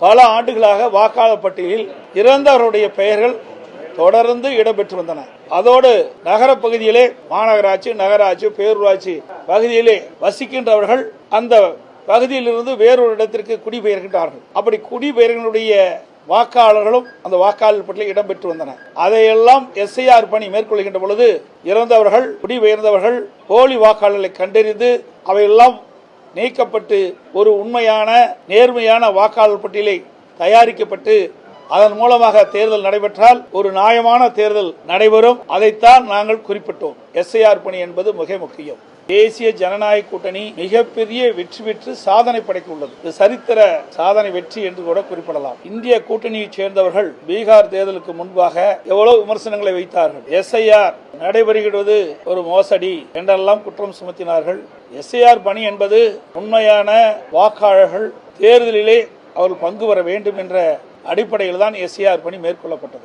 பல ஆண்டுகளாக வாக்காளர் பட்டியலில் இறந்தவருடைய பெயர்கள் தொடர்ந்து இடம்பெற்று வந்தன. அதோடு நகர பகுதியிலே மாநகராட்சி, நகராட்சி, பேரூராட்சி பகுதியிலே வசிக்கின்றவர்கள் அந்த பகுதியிலிருந்து வேறொரு இடத்திற்கு குடிபெயர்கின்றார்கள். அப்படி குடிபெயர்களுடைய வாக்காளர்களும் அந்த வாக்காளர் பட்டியலில் இடம்பெற்று வந்தன. அதையெல்லாம் எஸ்ஐஆர் பணி மேற்கொள்கின்ற பொழுது இறந்தவர்கள், குடிபெயர்ந்தவர்கள், போலி வாக்காளர்களை கண்டறிந்து அவையெல்லாம் நீக்கப்பட்டு ஒரு உண்மையான நேர்மையான வாக்காளர் பட்டியலை தயாரிக்கப்பட்டு அதன் மூலமாக தேர்தல் நடைபெற்றால் ஒரு நியாயமான தேர்தல் நடைபெறும். அதைத்தான் நாங்கள் குறிப்பிட்டோம். எஸ்ஐஆர் பணி என்பது மிக முக்கியம். தேசிய ஜனநாயக கூட்டணி மிகப்பெரிய வெற்றி பெற்று சாதனை படைக்க உள்ளது. இது சரித்திர சாதனை வெற்றி என்று கூட குறிப்பிடலாம். இந்திய கூட்டணியைச் சேர்ந்தவர்கள் பீகார் தேர்தலுக்கு முன்பாக எவ்வளவு விமர்சனங்களை வைத்தார்கள். எஸ்ஐஆர் நடைபெறுகிறது ஒரு மோசடி என்றெல்லாம் குற்றம் சுமத்தினார்கள். எஸ்ஐஆர் பணி என்பது உண்மையான வாக்காளர்கள் தேர்தலிலே அவர்கள் பங்கு பெற வேண்டும் என்ற அடிப்படையில் தான் எஸ்ஐஆர் பணி மேற்கொள்ளப்பட்டது.